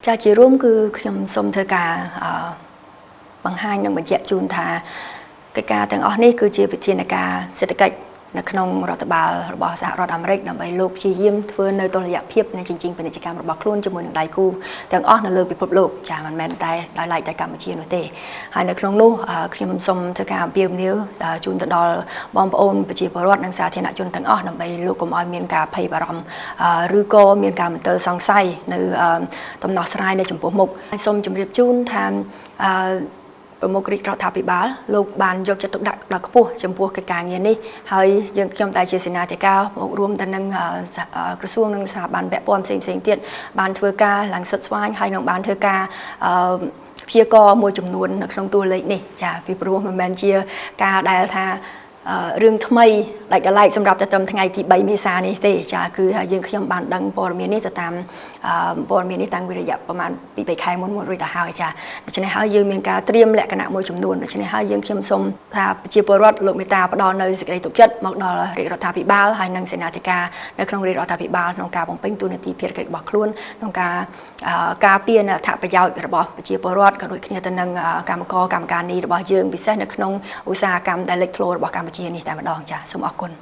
ចាជារួមគឺខ្ញុំសូមធ្វើការបង្ហាញនិងបញ្ជាក់ជូនថាកិច្ចការទាំងអស់នេះគឺជាវិធានការសេដ្ឋកិច្ចនៅក្នុងរដ្ឋបាលរបស់សហរដ្ឋអាមេរិកដើម្បីលោកព្យាយាមធ្វើនៅតុល្យភាពនៃជញ្ជីងពាណិជ្ជកម្មរបស់ខ្លួនជាមួយនឹងដៃគូទាំងអស់នៅលើពិភពលោកចាមិនមែនតែដោយឡែកតែកម្ពុជានោះទេហើយនៅក្នុងនោះខ្ញុំសូមធ្វើការអំពាវនាវជូនទៅដល់បងប្អូនប្រជាពលរដ្ឋនិងសាធារណជនទាំងអស់ដើម្បីលោកកុំឲ្យមានការភ័យបារម្ភឬក៏មានការមន្ទិលសង្ស័យនៅដំណោះស្រាយនៅចំពោះមុខហើយសូមជម្រាបជូនថាប្រមុខរាជរដ្ឋាភិបាលលោកបានយកចិត្តទុកដាក់ដល់ខ្ពស់ចំពោះកិច្ចការងារនេះហើយយើងខ្ញុំតែជាសេនាធិការរួមទៅនឹងក្រសួងនិងស្ថាប័នពាក់ព័ន្ធផ្សេងទៀតបានធ្វើការឡើងសុទ្ធស្វែងហើយនឹងបានធ្វើការព្យាករណ៍មួយចំនួននៅក្នុងតួលេខនេះចាពីព្រោះមិនមែនជាការដែលថារឿងថ្មីដាច់ដライសម្រាប់តែត្រឹមថ្ងៃទី3មេសានេះទេចាគឺយើងខ្ញុំបានដឹងព័ត៌មាននេះទៅតាមព័ត៌មាននេះតាំងពីរយៈប្រហែល2 3ខែមុនរួចទៅហើយចាដូច្នេះហើយយើងមានការត្រៀមលក្ខណៈមួយចំនួនដូច្នេះហើយយើងខ្ញុំសូមថាប្រជាពលរដ្ឋលោកមេត្តាផ្ដល់នៅសេចក្តីទុកចិត្តមកដល់រាជរដ្ឋាភិបាលហើយនិងសេនាធិការនៅក្នុងរាជរដ្ឋាភិបាលក្នុងការបំពេញតួនាទីភារកិច្ចរបស់ខ្លួនក្នុងការពារនៅអត្ថប្រយោជន៍របស់ប្រជាពលរដ្ឋក៏ដូចគ្នាទៅនឹងកម្មការនីរបស់យើងពិសេសនៅក្នុងឧស្សាហកម្មដែលលេចធ្លោរបស់កម្ពុជានេះតែម្ដងចាសូមអរគុណ